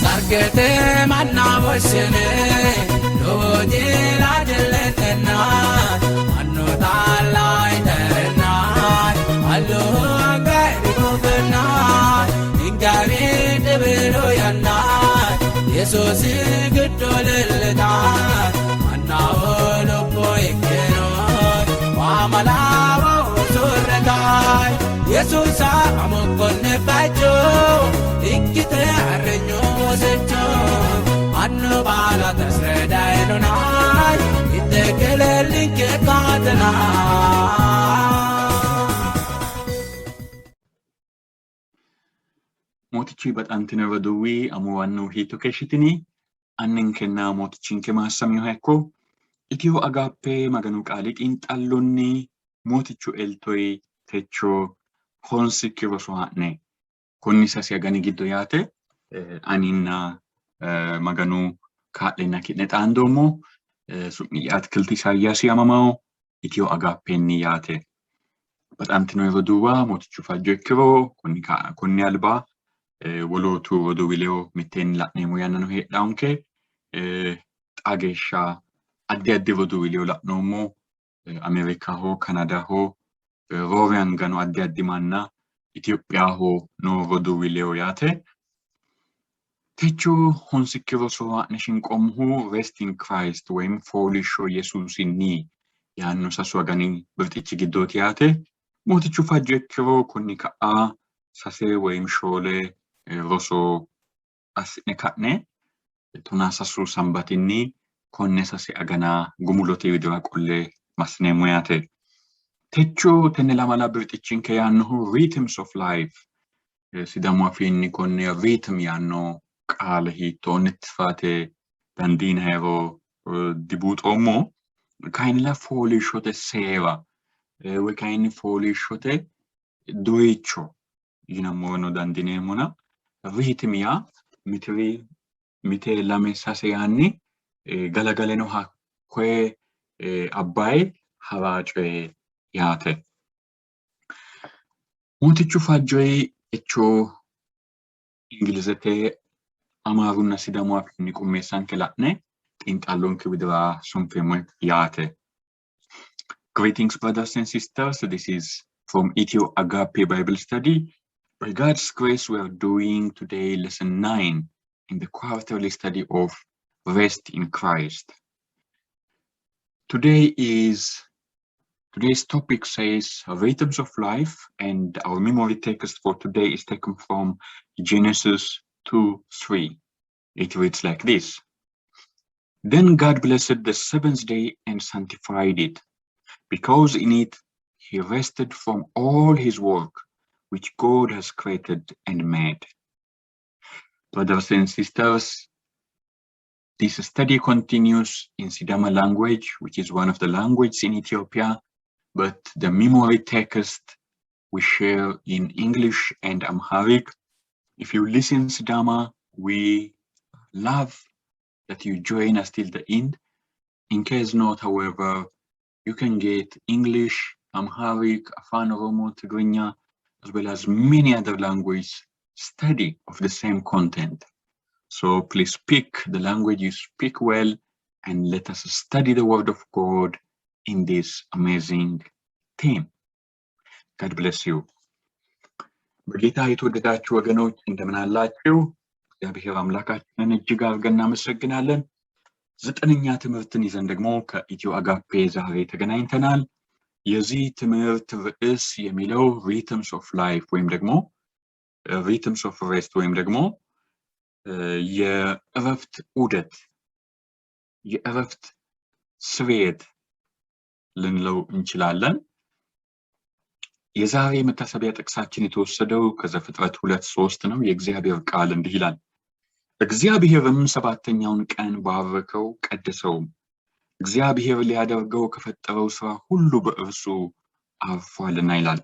sargete manna boshene loje ladelena anno dalai terna allo gaibubna ingari debelo yana yesus gidolelna manna olo boykero wamalawo surgai yesus amokonne bajo ikite arrenyo secho anno bala tasredailona itekelelike kadna motichi batantine waduwi amuwannu hito keshitini annen kenna motichinke maasamiyo hekko Ethio Agape maganu qali qinxallonni motichu eltoy techo honsikki rosohane konni sasi agani giddo yaate aninna maganu kaadlena kidne xandomo su'miyat kilti sayasi amamao Ethio Agape ni yaate batantino waduwa motichu fajjekro konni alba wolotu waduwileo mitten la'nemo yannano hedhawnke agesha addi waduwileo la'nomo America ho Canada ho Rovian gano addi manna Ethiopia ho no waduwileo yaate techo honsikiro so neshin qomhu rest in Christ when folisho Yesusinni yanno sasu agani birtichi giddoti yaate motichu fajjekro konni ka'a sase when shole roso asne katne tuna sasu sambatinni konne sase agana gumulote widira qolle masnemo yaate techo tenne lamala birtichinke yanno rhythms of life Sidama finni konne rhythm yanno qala hitonit fate dandina hero debut omo kainla folishote seva we kaini folishote doicho yinamono dandinemona rhythm ya mite lame sase yanni galagaleno hakwe abbay hawace yaate motichu fajjoy echo ingilizete amaruna Sidama finni qummesan kela'ne qinxallonke widra sonfemo yaate Greetings brothers and sisters, this is from Ethio Agape Bible Study. By God's grace we are doing today lesson 9 in the quarterly study of Rest in Christ. Today's topic says rhythms of life, and our memory text for today is taken from Genesis 2:3. It reads like this: Then God blessed the seventh day and sanctified it, because in it he rested from all his work which God has created and made. Brothers and sisters, this study continues in Sidama language, which is one of the languages in Ethiopia, but the memory text we share in English and Amharic. If you listen Sidama, we love that you join us till the end. In case not, however, you can get English, Amharic, Afan Oromo, Tigrinya, as well as many other languages study of the same content. So please pick the language you speak well and let us study the word of God in this amazing theme. God bless you. በጌታ የተወደዳችሁ ወገኖች እንደምን አላችሁ? እግዚአብሔር አምላካችንን እጅግ አድርገን እናመሰግናለን። ዘጠነኛ ትምህርትን ይዘን ደግሞ ከኢትዮ አጋፔ ዛሬ ተገናኝተናል። የዚህ ትምህርት ርዕስ የሚለው rhythms of life ወይም ደግሞ rhythms of rest ወይም ደግሞ የእረፍት ዑደት የእረፍት ስርየት ልንለው እንችላለን። የዛሬ መታሰቢያ ጥቅሳችን የተወሰደው ከዘፍጥረት 2:3 ነው። የእግዚአብሔር ቃል እንዲህ ይላል: እግዚአብሔርም ሰባተኛውን ቀን ባረከው ቀደሰውም፣ እግዚአብሔር ሊያደርገው ከፈጠረው ስራ ሁሉ በእርሱ አርፏልና ይላል።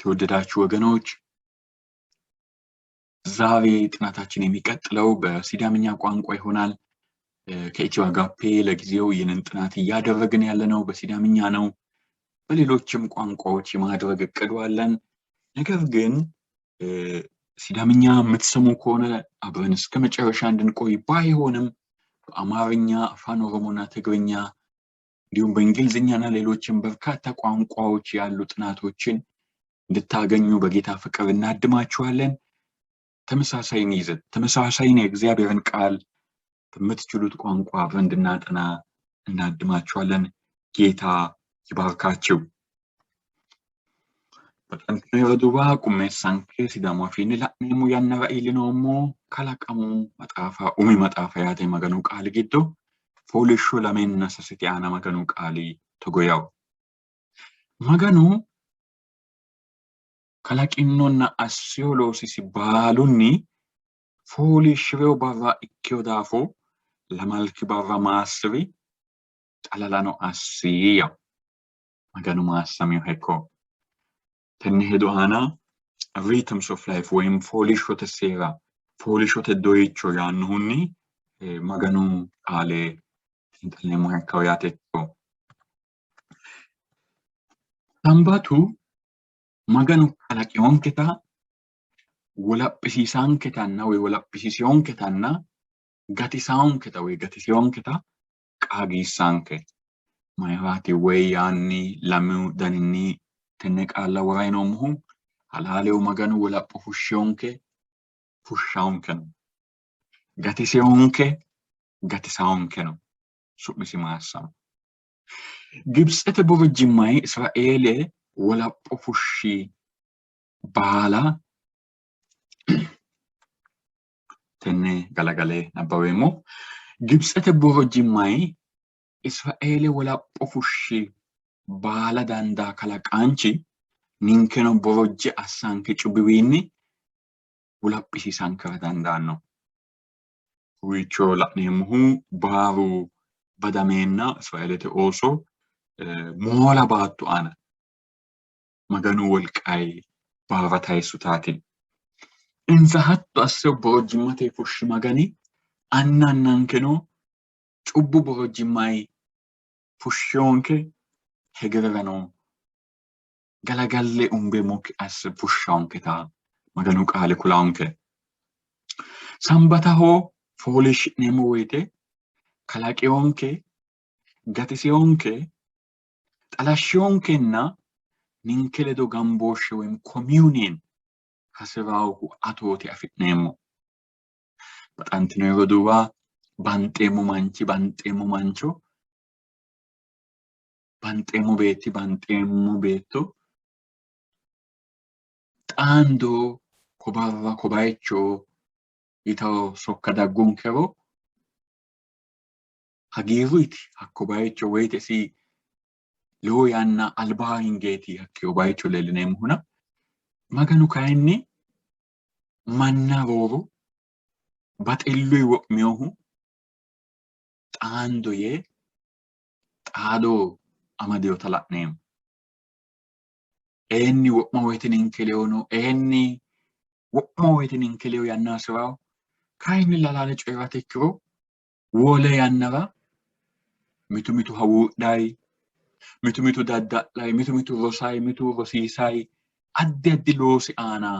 ተወደዳችሁ ወገኖች፣ ዛሬ ጥናታችን የሚቀጥለው በሲዳምኛ ቋንቋ ይሆናል። ከኢትዮ አጋፔ ለጊዜው ይህንን ጥናት እያደረግን ያለነው በሲዳምኛ ነው። በሌሎችም ቋንቋዎች የማድረግ እቅዱ አለን። ነገር ግን ሲዳምኛ የምትሰሙ ከሆነ አብረን እስከ መጨረሻ እንድንቆይ ባይሆንም በአማርኛ፣ አፋን ኦሮሞና ትግርኛ እንዲሁም በእንግሊዝኛና ሌሎችም በርካታ ቋንቋዎች ያሉ ጥናቶችን እንድታገኙ በጌታ ፍቅር እናድማችኋለን። ተመሳሳይን ይዘት ተመሳሳይን የእግዚአብሔርን ቃል በምትችሉት ቋንቋ አብረን እንድናጠና እናድማችኋለን። ጌታ ይባርካችሁ። Bakka yeroo duraa qummeessaan kee Sidaamaa fi inni la'neemu yaannara ilinoommoo kalaqamu maxaafaa umi maxaafa yaate maganuu qaali gidduu foolishoo lameen nasasiti aana maganuu qaali togoyaa'u. Maganuu kalaqinnoonna asiyooloosisi baalunni foolishiroo barraa ikkiyoo daafoo lamalki barra maasiri xalalano asiya maganuu maasamii hekkoo. Tennehedu ana rhythms of life when foolishota seera foolishota doicho yaannuhunni maganu qaale intalnemu hakkaw yaatekko. Sambatu maganu kalaqionketa wolaphisiisaanketanna way wolaphisiisioonketanna gatisaanketa way gatisiyoonketa qaagiissaanke mayraati way yaanni lamu daninni tenne qaalla waraynoommuhu halaalew maganu wolapho fushshaonke no gatiseonke gatisaonke no su'misi maassama. Gibxete borojjimmay Israa'eele wolapho fushshi baala tenne galagalee nabbaweemmo. Gibxete borojjimmay Israa'eele wolapho fushshi baala dandaa kalaqaanchi ninkeno borojje assaanke cubbiwiinni wolaphisiisankara dandaanno. Wiichoo la'neemmohu baaru badameenna Israa'eelete ooso moola baattu aana maganuu wolqaay baara taayessu taati. Insa hatto asse borojjimmatee fushshi magani annannankenoo cubbu borojjimmaay fushshoonke hegererano galagalle umbe moki as fushshaonke ta maganu qaale kulaonke. Sambataho foolish nemo woyte kalaqionke gatisiyonke xalashionkenna ninkeledo gambooshe wem communion hasiraahu atooti afitneemmo. Baxantino yeroo duraa banxeemmo mancho banxeemmo beetto xaando kobarra kobayicho yitawo sokka daggunkero hagiirruyti hakko bayicho woyte si lowo yanna albaa hingeeti hakkeyo bayicho leellineemmohuna maganu kayinni manna rooru baxilluy wo'miyohu xaando yee xaadoo amadeyota la'neemmo. Eenni wo'ma woyte ninkeleyono eenni wo'ma woyte ninkeleyo yanna hasiraawo kayinni lalaale coyrate ikkiro wole yannara mitu hawuudhay mitu dadda'lay mitu rosay mitu rosiisay addi loosi aana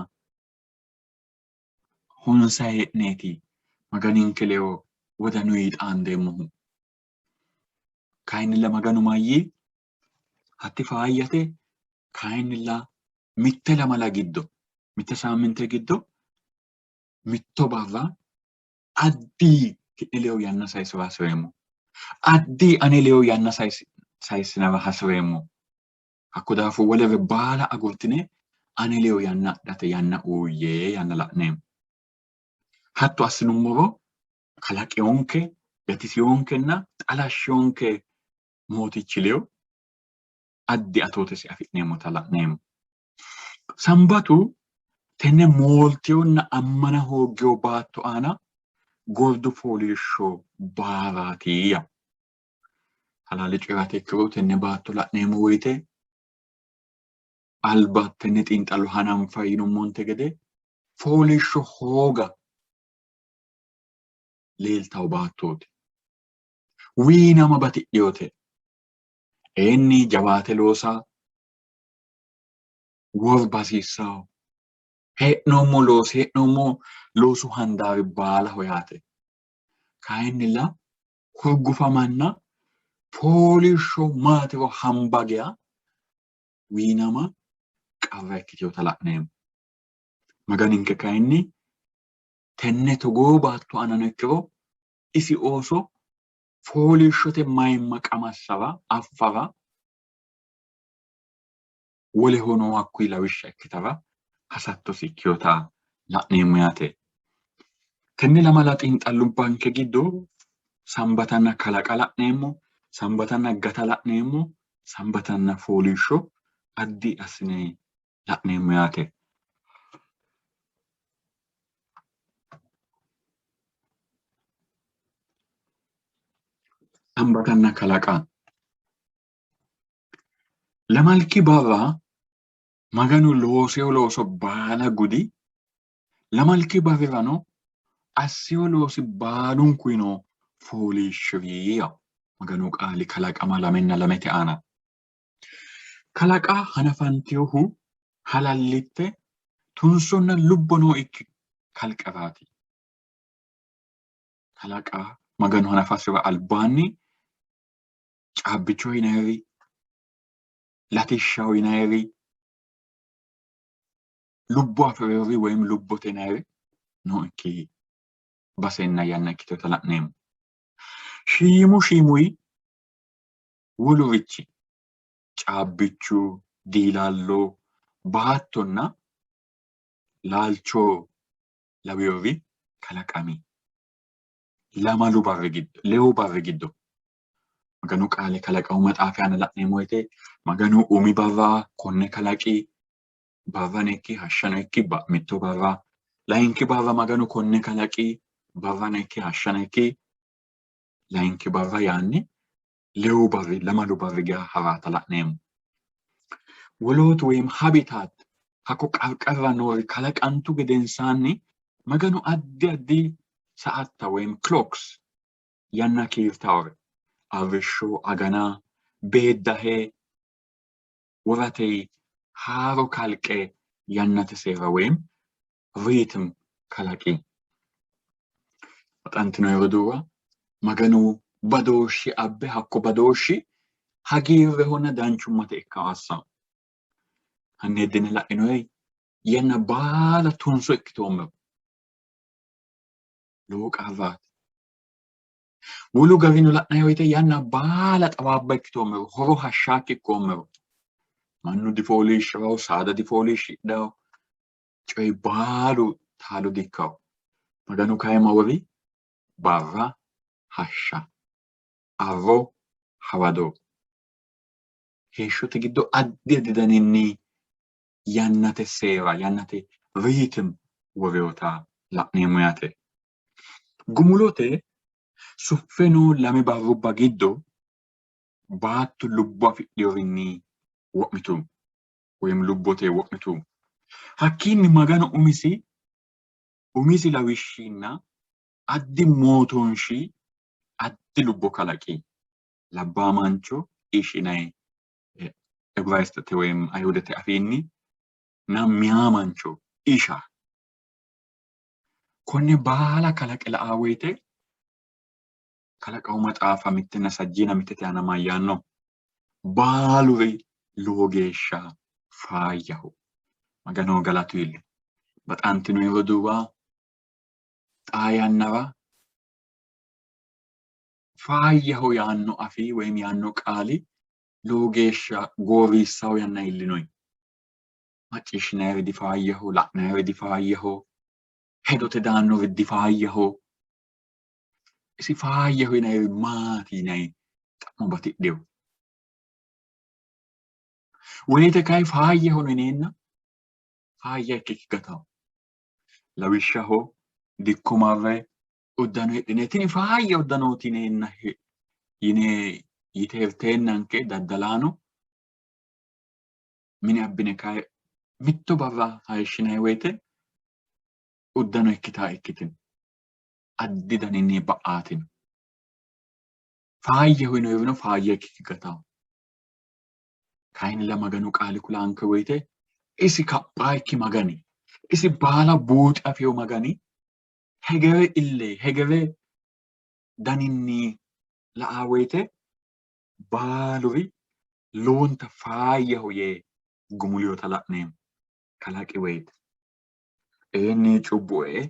hunsay hee'neeti maganinkeleo wodanuyi xaandeemmohu. Kayinilla maganu mayyi hatti faayyate kayinilla mitte lamala giddo mitte saaminte giddo mitto barra addi ki'neleyo yanna sayisira hasireemmo addi aneleyo yanna sayisinara hasireemmo. Hakko daafu wolere baala agurtine aneleyo yanna adhate yanna uuyye yanna la'neemmo. Hatto assinummoro kalaqionke gatisiyonkenna xalashshonke mootichileyo addi atootesi afi'neemmota la'neemmo. Sambatu tenne moolteyonna ammana hooggeyo baatto aana gordu fooliishsho baaraatiya. Halaale coyrate ikkiro tenne baatto la'neemmo woyte alba tenne xiinxallo hananfa yinummonte gede fooliishsho hooga leeltawo baattooti. Wiinama batidhiyote eenni jawaate loosa worbasiissaho hee'noommo loosu handaari baalaho yaate. Kayinnilla hurgufamanna fooliishsho maatiro hamba geya wiinama qarra ikkiteewota la'neemmo. Maganinke kayinni tenne togoo baatto aanano ikkiro isi ooso fooliishshote mayimma qamassara affara wolehono hakkuyi lawishsha ikkitara hasattosi ikkeyota la'neemmo yaate. Tenne lamala xiinxallubbanke giddo sambatanna kalaqa la'neemmo, sambatanna gata la'neemmo, sambatanna fooliishsho addi assine la'neemmo yaate. Sambatanna kalaqa. Lamalki barra maganu looseyo looso baala gudi, lamalki barrirano asseyo loosi baalunkuyino fooliishshireya maganu qaali kalaqama 2:2 aana. Kalaqa hanafanteyohu halallitte tunsonna lubbo noo'ikki kalqeraati. Kalaqa maganu hanafasira albaanni caabbicho yinayri, latishshaho yinayri, lubbo afireyori woyim lubbote yinayri noo'ikki basenna yanna ikkiteewota la'neemmo. Shiimuyi wolurichi caabbichu, diilallo, baattonna laalcho laweyori kalaqami lewu barri giddo maganu qaale kalaqamu maxaafi aana la'neemmo woyte maganu umi barra konne kalaqi barrano ikki hashshano ikki mitto barra, layinki barra maganu konne kalaqi barrano ikki hashshano ikki layinki barra yaanni lewu barri 2 barri geya haraata la'neemmo. Wolootu woyim habitat hakko qarqarra noori kalaqantu gedensaanni maganu addi sa'atta woyim clocks yanna kiirtawore arrishsho, agana, beeddahe, woratey haaro kalqe yannate seera woyim rhythm kalaqi. Maxantino yeroduuwa maganu badooshshi abbe hakko badooshshi hagiirrehonna danchummate ikkawo assawo. Hanni heddine la'inoyi yanna baala tunso ikkitoommero lowo qarraati. Wolu garino la'nayi woyte yanna baala xawaabba ikkitoommero horo hashshaakki ikkoommero mannu difooliishshawo, saada difooliishshidhawo, coyi baalu taalo dikkawo. Maganu kayima wori barra hashsha, arro hawado heeshshote giddo addi daninni yannate seera, yannate rhythm woreyota la'neemmo yaate. Gumulote suffeno 2 barrubba giddo baatto lubbo afidheyorinni wo'mitu woyim lubbote wo'mitu. Hakkiinni maganu umisi lawishshinna addi mootonshi addi lubbo kalaqi. Labbaa mancho ishinayi Ebraistete woyim Ayihudete afiinni na meyaa mancho isha. Konne baala kalaqe la''a woyte kalaqamu maxaafa mittenna sajjiina mittete aana mayyaanno baaluri lowo geeshsha faayyaho. Maganu galatu illi. Baxantino yeroduuwa xaa yannara faayyaho yaanno afii woyim yaanno qaali lowo geeshsha gooriissawo yanna illinoyi. Macciishshinayri difaayyaho, la'nayri difaayyaho, hedote daannori difaayyaho. Isi faayyaho yinayri maati yinayi xa'mo batidheyo. Woyite kayi faayyaho yineenna faayya ikkikki gatawo. Lawishshaho dikko marre uddano hidhine tini faayya uddanooti yineenna yine yite hirteennanke daddalaano mine abbine kayi mitto barra hayishshinayi woyte uddano ikkitino addi daninni ba'aatino. Faayyaho yinoyirino faayya ikkikki gatawo. Kayinnilla maganu qaali kulaanke woyte isi kaphaayikki magani isi baala buuxa fiyo magani hegere illee hegere daninni la'aa woyte baaluri loonta faayyaho yee gumuliyoota la'neemmo kalaqi woyte inni cubbu'e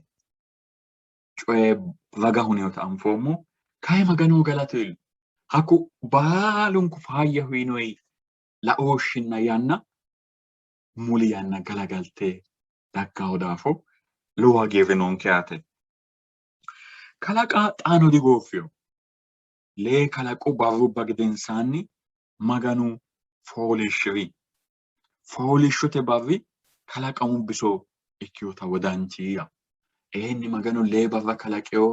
coye raga huneyoota anfoommo kayi maganoo galatoyil hakku baalunku faayyaho yinoyi laooshshinna yanna muli yanna galagalte daggaho daafo lowo hagiirri noonke yaate. Kalaqa xaano digooffeyo lee kalaqu barrubba gedensaanni maganu fooliishshiri fooliishshote barri kalaqamu biso ikkiyoota wodanchiya inni maganu lee barra kalaqeyo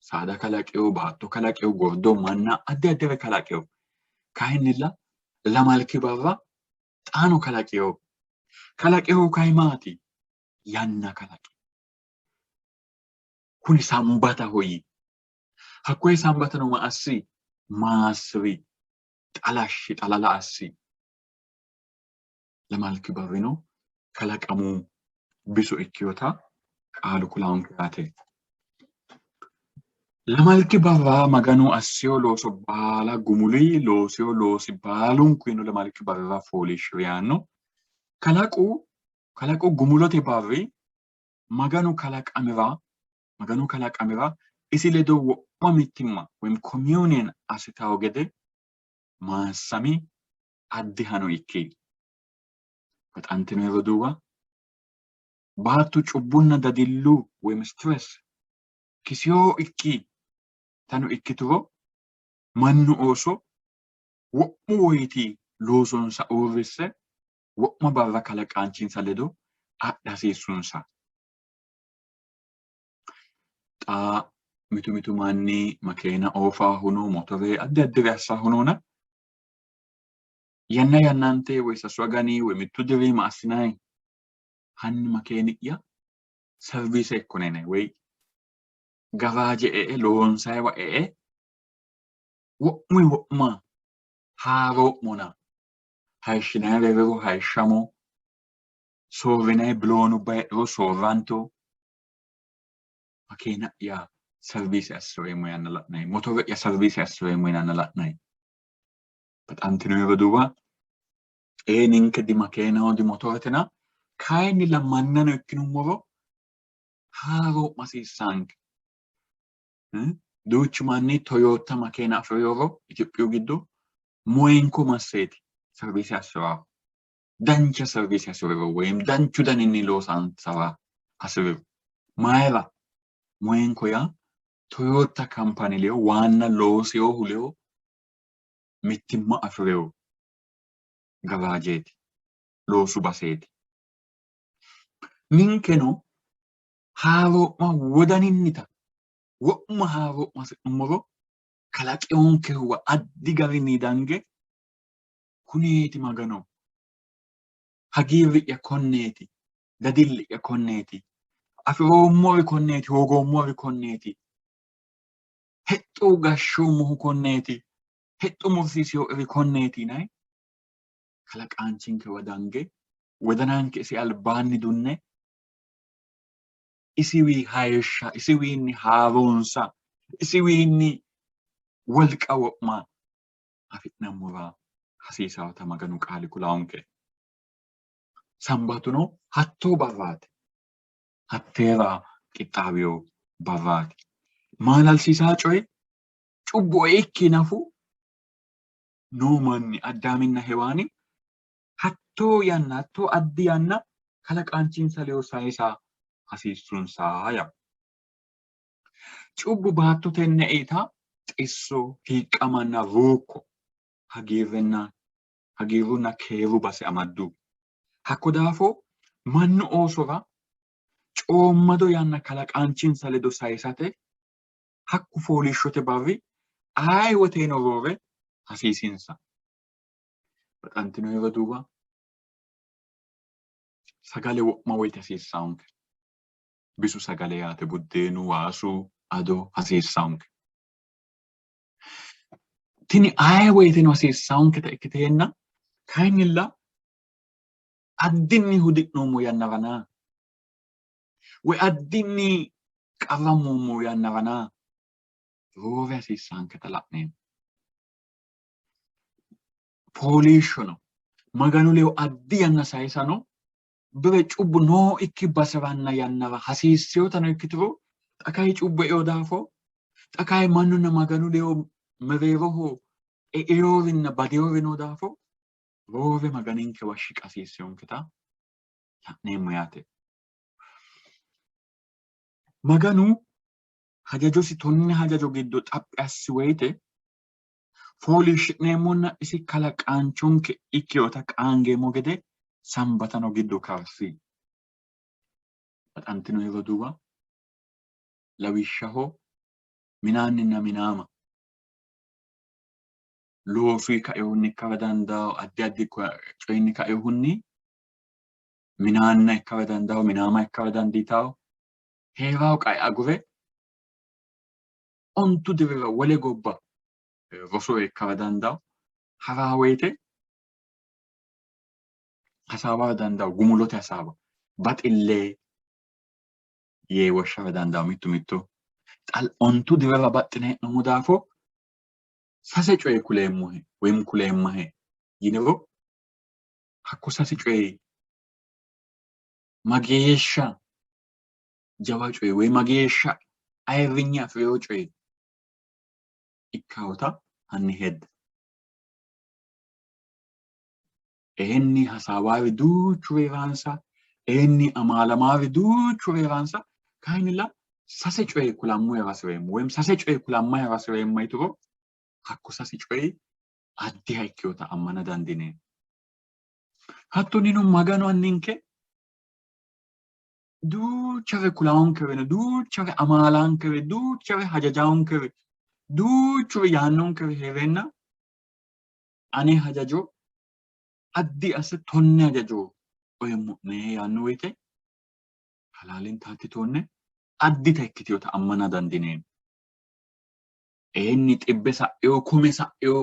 saada kalaqeyo baatto kalaqeyo gordo manna addi addire kalaqeyo kayinnilla lamalki barra xaano kalaqeyo kayi maati yanna kalaqe kuni sambata hoyi hakkoye sambata numa assi maasri xalala assi lamalki barrino kalaqamu biso ikkiyoota qaalu kulaanke yaate. Lamalki barra maganu assiyo looso baala gumuli loosiyo loosi baalunkuino lamalki barra fooliishshiri yaanno kalaqu gumulote barri maganu kalaqamira isi ledo wo'ma mittimma woyim communion assitawo gede maassami addihano ikki baxantinoyi roduuwa baattu cubbunna dadillu woyim stress kisiyoo ikki tano ikkituro mannu ooso wo'mu woyti loosonsa uurrisse wo'ma barra kalaqaanchinsa ledo adha hasiissunsa. Xaa mitu manni makeena oofaa huno motore addi addire assaa hunona yanna yannante woy sasu agani woy mittu diriima assinayi hanni makeeni'ya servise ikkonene woy garaaje loonsayiwa wo'ma haaroo'mona hayishshinayi rewero hayishshamo soorrinayi biloonubba heedhuro soorranto makeena'ya servise assireemmo yanna la'nayi motore'ya servise assireemmo yanna la'nayi baxantinoyi roduuwa ninke di makeenaho di motoretena kayinnilla mannano ikkinummoro haaroo'ma hasiissaanke duuchu manni toyootta makeena afireyoro Itiyophiyu giddo moyinko masseeti servise assiraaho dancha servise assirero woyim danchu daninni loosansara assirero mayira moyinko yaa toyootta kampani leyo waanna looseyohu leyo mittimma afireyo garaajeeti loosu baseeti ninkeno haaroo'ma wodaninnita wo'ma haaroo'ma hasi'nummoro kalaqeyoonkehuwa addi garinni dange kuneeti magano hagiirri'ya konneeti dadilli'ya konneeti afiroommori konneeti hoogoommori konneeti hexxo gashshoommohu konneeti hexxo mursiisiyo'iri konneeti yinayi kalaqaanchinkewa dange wodananke isi albaanni dunne isiwi hayishsha isiwiinni haaroonsa isiwiinni wolqa wo'ma afi'nammora hasiisaawota maganu qaali kulaanke sambatuno hattoo barraati hatteera qixxaawiyo barraati maalalsiisaa coye cubbu'e ikki nafu noo manni addaaminna hewaani hattoo addi yanna kalaqaanchinsa leyo sayisaa hasiissunsaa ya cubbu baattotenne eeta xisso hiiqqamanna ruukko hagiirrunna keeru base amaddu hakko daafo mannu oosora coommado yanna kalaqaanchinsa ledo sayisate hakku fooliishshote barri ayi woteeno roore hasiisinsa baxantinoyi roduuwa sagale wo'ma woyte hasiissaanke bisu sagale yaate buddeenu waasu ado hasiissaanke tini ayi woyteno hasiissaanketa ikkiteenna kayinnilla addinni hudiknoommo yanna kanaa woy addinni qabamoommo yanna kanaa roore hasiissaanketa la'neemmo. Fooliishshono maganu ledo addi yanna sayisano dove cubbu noo ikki baseranna yannara hasiisseewotano ikkituro xa kayi cubbu e'eyo daafo xa kayi mannunna maganu ledo mereeroho e'eyoorinna badeyoori noo daafo roore maganinkewa shiqa hasiisseyoonketa la'neemmo yaate. Maganu hajajosi tonne hajajo giddo xaphi assi woyte fooliishshi'neemmonna isi kalaqaanchonke ikkeyoota qaangeemmo gede sambatano giddo karsi. Baxantino yeroo duuba lawishshaho minaanninna minaama loosui kaeyohunni ikkara dandaao addi addi coyinni kaeyohunni minaanna ikkara dandaao minaama ikkara dandiitaao heeraawo qae agure ontu dirira wole gobba roso ikkara dandaao haraa woyte hasaawara dandaao gumulote hasaawa baxillee yee woshshara dandaao mittu mittu ontu dirira baxxine hee'noommo daafo sase coye kuleemmohe woyim kuleemmahe yiniro hakko sase coye mageeshsha jawa coye woy mageeshsha ayirrinye afireyo coye ikkawota hanni hedda. Eenni hasaawaari duuchu heeraansa eenni amaalamaari duuchu heeraansa kayinnilla sase coye kulammu herasireemmo woyim sase coye kulamma herasireemma yituro hakko sase coye addiha ikkeyota ammana dandineemmo. Hattonino maganu anninke duuchare kulaonkere duuchare amaalaankere duuchare hajajaankere duuchuri yaannonkere heerenna ane hajajo addi asse tonne hajajo oyemmo'ne yaanno woyte halaalin taattitoonne addita ikkiteyota ammana dandineemmo. Eenni xibbe sa'eyo kume sa'eyo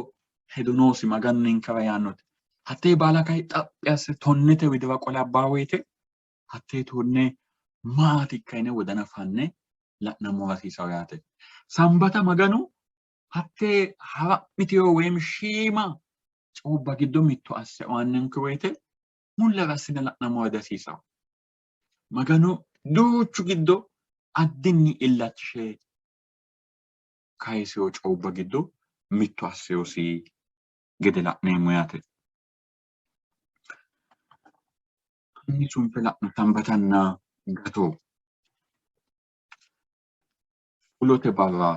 hedo noosi maganninkera yaannote hattee baala kayi xaphi asse tonnete widira qole abbaa woyte hattee tonne maati ikkayine wodana fanne la'nammo hasiisawo yaate. Sambata maganu hattee hara'miteyo woyim shiima coobba giddo mitto asse aannenke woyte mulla rassine la'nammo hasiisawo. Maganu duuchu giddo addinni illachishe kayiseyo coobba giddo mitto asseyosi gede la'neemmo yaate. Inni sunfe la'no sambatanna gatoo fulote barra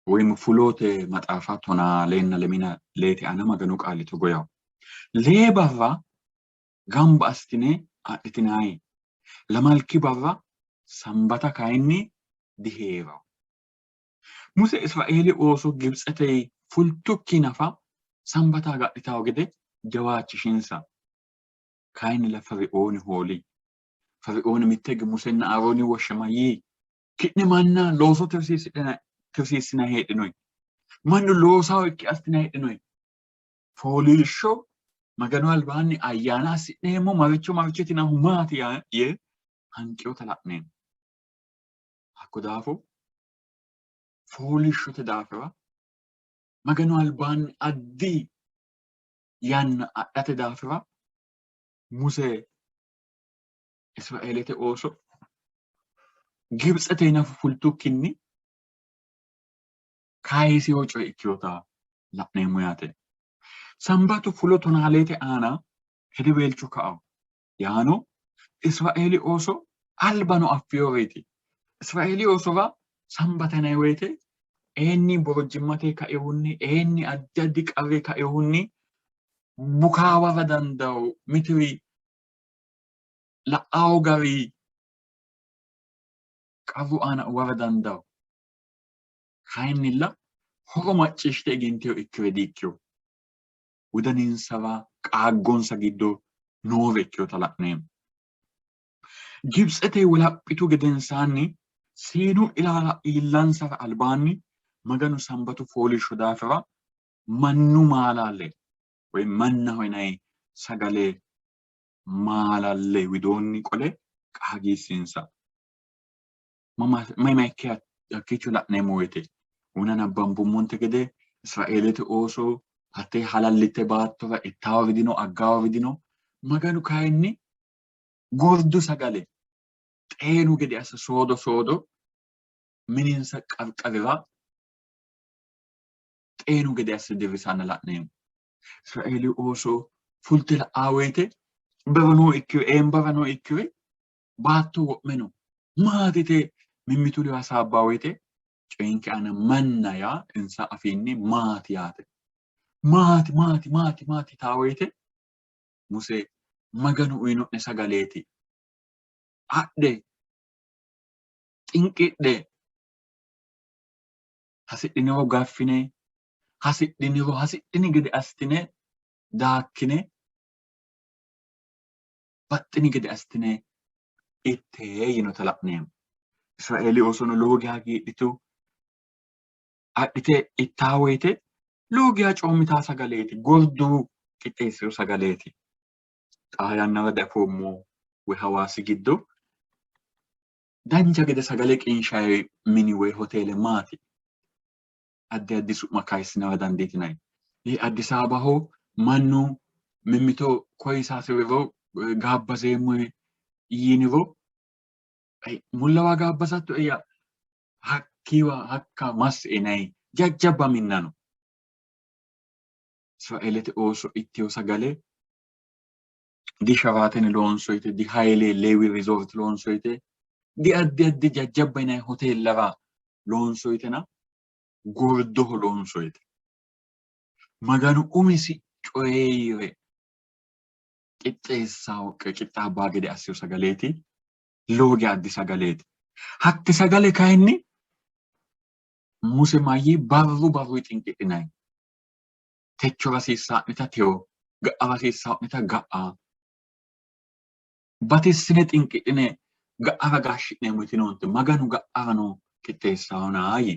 woyim fulote maxaafa tonaa leenna lemina leete ana maganu qaali togo yawo lee barra gamba assitine adhitinayi lamalki barra sambata kayinni diheerawo. Muse Israa'eeli ooso Gibxetey fultukki nafa sambata agadhitawo gede jawaachishinsa kayinnilla Fari'ooni hooli. Fari'ooni mittegi Musenna Aarooni woshshamayi ki'ne manna looso tirsiissina heedhinoyi mannu loosawo ikke assina heedhinoyi fooliishsho maganu albaanni ayyaana assi'neemmo marichitinahu maati yee hanqeyota la'neemmo. Hakko daafo fooliishshote daafira maganu albaanni addi yanna adhate daafira Muse Israa'eelete ooso Gibxete nafu fultukkinni kayiseyo coye ikkeyota la'neemmo yaate. Sambatu fulo tonaaleete aana hedeweelcho ka'awo yaano Israa'eeli ooso albano affeyoreeti. Israa'eeli oosora sambata yinayi woyte eenni borojjimmate kaeyohunni eenni addi addi qarre kaeyohunni bukaawara dandawo mitiri la'awo gari qarru aana uwara dandawo kayinnilla horo macciishshite egenteyo ikkire diikkeyo wodaninsara qaaggonsa giddo noore ikkeyota la'neemmo. Gibxete wolaphitu gedensaanni siinu iillansara albaanni maganu sambatu fooliishsho daafira mannu maalaalle woy mannaho yinayi sagale maalalle widoonni qole qaagisinsa. Mama ikke akkichu la'neemmo woyte una nabbambummonte gede Israa'eelete ooso hatte halallite baattora ittaawa widino aggaawa widino maganu kayinni gordu sagale xeenu gede assa soodo mininsa qarqarira xeenu gede asse dirrisanna la'neemmo. Israa'eeli ooso fulte la'aa woyte baranoo ikkire baatto wo'me no. Maatite mimmitu lewa hasaabbaa woyte coyinke ana manna yaa insa afiinni maati yaate. Maati taa woyte Muse maganu uyino'ne sagaleeti. Adhe xinqidhe hasidhiniro gaffine hasidhini gede astine daakkine baxxini gede astine ittee yinota la'neemmo. Israa'eeli oosono lowo geeshsha hagiidhitu adhite ittaa woyte lowo geeshsha coommitaa sagaleeti. Gordu qixxeessiro sagaleeti. Xaa yannara dafoommo woy Hawaasi giddo dancha gede sagale qinshayi mini woy hoteele maati? Addi su'ma kayissinara dandiitinay. Addis Ababaho mannu mimmito koyi saasiriro gaabbaseemmo yiniro mullawa gaabbasatto hakka massi inay jajjabba minna no. Israa'eelete ooso itteo sagale di Sharaatene loonsoyte, di Haile Lewi Resort loonsoyte, di addi jajjabba inay hoteellara loonsoytena gordoho loonsoyte. Maganu umisi coyire qixxaabbaa gede asseo sagaleeti. Lowo geeshsha addi sagaleeti. Hatti sagale kayinni Muse mayyi barru xinqidhinay. Techo rasiissaa'nita teyo, ga'a rasiissaa'nita ga'a. Batissine xinqidhine ga'ara gaashshi'neemmoti noonte maganu ga'arano qixxeessaawonaayi.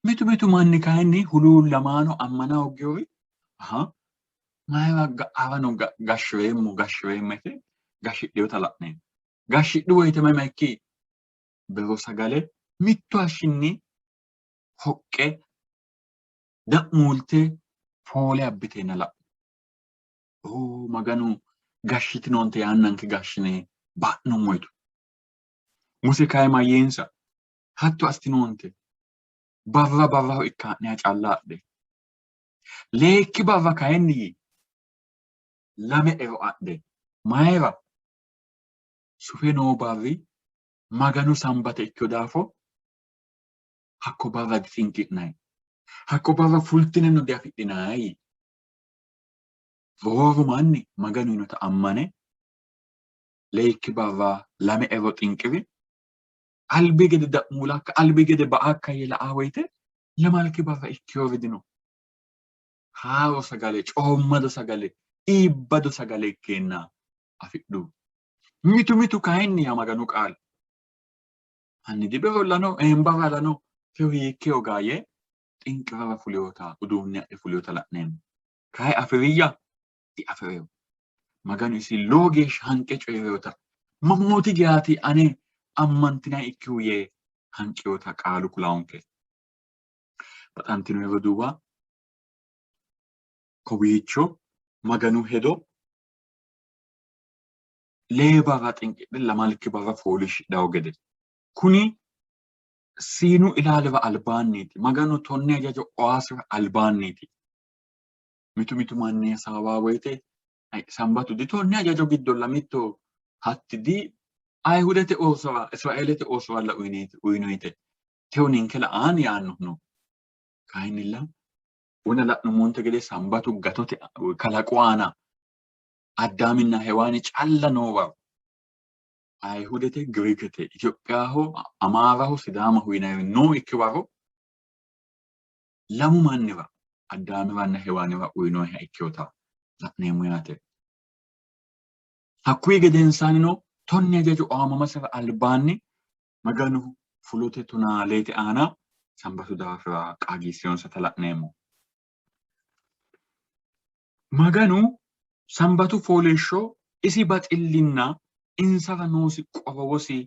Mitu manni kayinni huluullamaano ammana hoggeewori mayra ga'arano gashshireemmete gashshidhewota la'neemmo. Gashshidhu woyte mama ikki bero sagale mittu hashshinni hoqqe da'muulte foole abbiteenna la'no. Maganu gashshitinoonte yaannanke gashshine ba'nummoytu. Muse kayi mayyeensa hatto astinoonte barraho ikkaa'ne calla adhe. Leekki barra kayinni lame ero adhe. Mayra? Sufe noo barri maganu sambate ikkeo daafo hakko barra xinqi'nay. Hakko barra fultine no diafidhinay. Rooru manni maganu yinota ammane leekki barra lame ero xinqiri albi gede da'muulakka albi gede ba'akka yela'aa woyte lamalki barra ikkeo widino. Haaro sagale, coommado sagale, iibbado sagale ikkeenna afidhu. Mitu kayinni ya maganu qaal. Hanni diberollano barralano tew hiikkeo gaayye xinqirara fuleyoota uduunni adhe fuleyoota la'neemmo. Kayi afiriyya diafireyo. Maganu isi lowo geeshsha hanqe coyireyoota mammooti geyaati ane ammantinay ikkihu yee hanqeyoota qaalu kulaonke. Baxantino yeroo duuba kowiicho maganu hedo lee barra xinqidhe lamalki barra foolishidhawo gede. Kuni siinu ilaalira albaanniiti. Maganu tonne ajajo owaasira albaanniiti. Mitu manni hasaawaa woyte sambatu di tonne ajajo giddolla mitto hatti di Ayihudete oosora Israa'eelete oosoralla uyinoyte. Tew ninke la'aan yaanno no. Kayinnilla una la'nummonte gede sambatu gatote kalaqu aana Addaaminna Hewaani calla noowa. Ayihudete Giriikete Ethiopiyaho Amaaraho Sidaamaho yinayri noo ikkiwaro lamu mannira Addaamiranna Hewaanira uyinoyha ikkeyota la'neemmo yaate. Hakkuyi gedensaanino tonni ajajo aamamasira albaanni maganu fulote tonaaleete aana sambatu daafira qaagiisseyonsata la'neemmo. Maganu sambatu fooliishsho isi baxillinna insara noosi qorowosi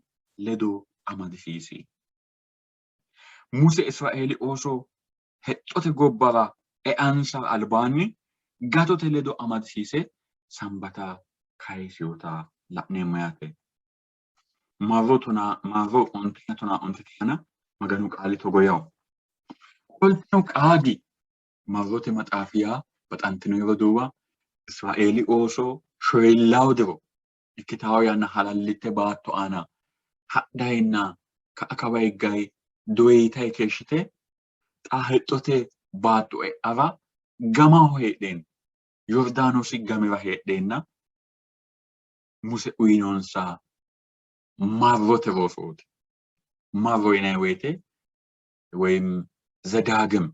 ledo amadisiisi. Muse Israa'eeli osoo hexxote gobbara e'ansa albaanni gatote ledo amadisiise Sanbata kayisiyoota la'neemmo yaate. Marroo ontina tonaa ontitina maganu qaali togo yawu. Qolteno qaagi marrote maxaafiyaa baxantino yeroo duuba Israa'eeli osoo shoyellawo diro ikkitawo yanna halallite baatto aana hadhayinna ka'a kawa higgay doyitay keeshshite xa hexxote baatto e'ara gamaho heedheen Yordaanosi gamira heedheenna Muse uyinonsa marrote roosooti. Marro yinay woyte ወይም ዘዳግም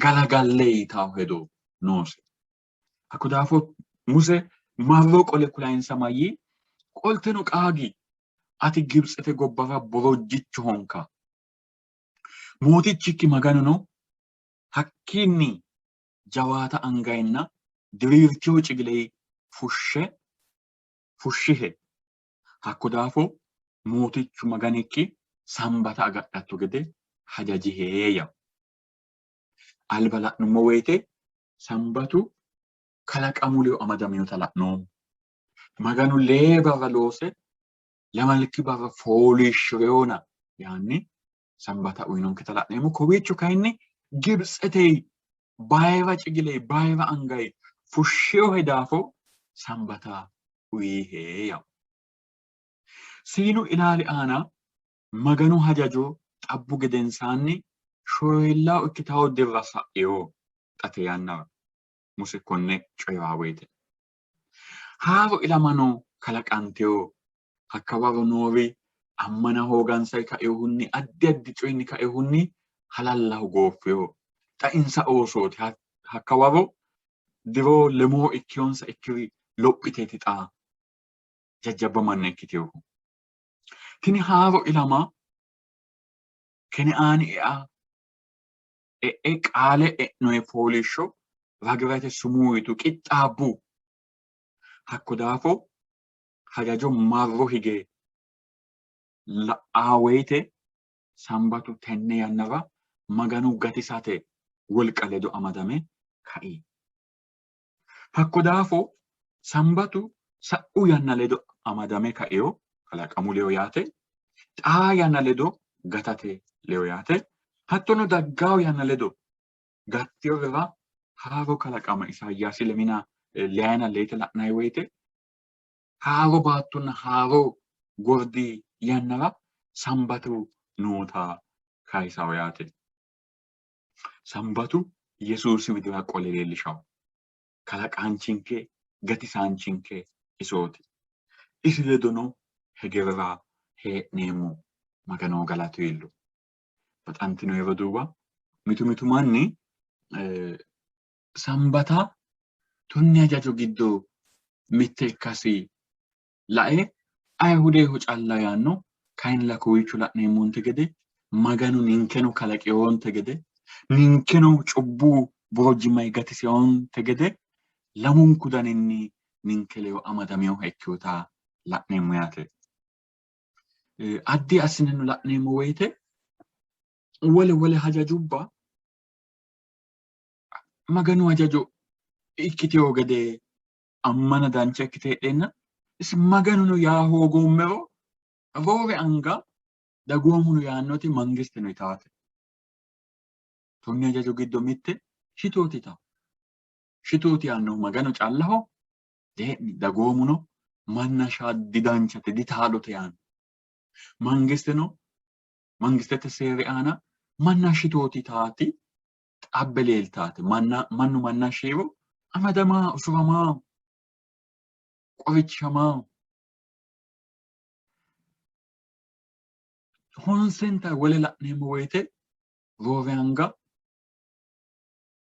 galagalle yitawo hedo noose. Hakko daafo Muse marro qole kulayinsa mayyi qolteno qaagi ati Gibxete gobbara borojjichu honka. Mootichikki maganuno hakkiinni jawaata angayinna diriirtiyo cigiley fushshihe. Hakko daafo mootichu maganikki Sanbata agadhatto gede hajajihee yawu. Alba la'nummo woyte Sanbatu kalaqamuleyo amadameyota la'noommo. Maganu lee barra loose lamalki barra fooliishshireyoona yaanni Sanbata uyinonketa la'neemmo. Kowiicho kayinni Gibxetey bayira cigiley bayira angay fushsheyohe daafo Sanbata uyihee yawu. Siinu ilaali aana maganu hajajo xabbu gedensaanni shoyellawo ikkitawo dirra sa'eyo xate yannara Muse konne coyiraa woyte. Haaro ilamano kalaqanteyo hakka waro noori ammana hoogansay kaeyohunni addi addi coyinni kaeyohunni halallahu gooffeyo. Xa insa oosooti hakka waro diroo lemoo ikkiyonsa ikkiri lophiteeti xa jajjabba manna ikkiteyohu. Tini haaro ilama Kene'aani e'e qaale e'noye fooliishsho ragirate sumuuyitu qixxaabbu. Hakko daafo hajajo marro hige la'aa woyte Sanbatu tenne yannara maganu gatisate wolqa ledo amadame ka'i. Hakko daafo Sanbatu sa'u yanna ledo amadame ka'iyo kalaqamu leyo yaate. Xaa yanna ledo gatate leyo yaate. Hattono daggaawo yanna ledo gatteyorira haaro kalaqama Isaayyaasi lemina leyana leyte la'nay woyte haaro baattonna haaro gordi yannara Sanbatu noota kayisawo yaate. Sanbatu Yesuusi widira qole leellishawo. Kalaqaanchinke gatisaanchinke isooti. Isi ledono hegerera hee'neemmo Maganoo galatu illu. Baxantino yeroo duuba mitu manni Sanbata tunni hajajo giddo mitte ikkasi lae Ayihudeho calla yaanno kayinni kowiicho la'neemmonte gede Maganu ninkeno kalaqeyoonte gede ninkeno cubbu borojjimay gatiseyonte gede lamunku daninni ninke leyo amadameyoha ikkeyota la'neemmo yaate. Addi assineno la'neemmo woyte wole hajajubba Maganu hajajo ikkiteyo gede ammana dancha ikkite heedhenna isi Maganuno yaa hoogoommero roore anga dagoomuno yaannoti mangisteno yitaate. Tunni hajajo giddo mitte shitootita. Shitooti yaannohu Maganu callaho dee'ni dagoomuno manna shaddi danchate ditaalote yaanno. Mangistete seeri aana manna shitooti taati xabbe leeltaate. Mannu manna shiiro amadamaa usuramaa qorichamaa honsenta wole la'neemmo woyte roore anga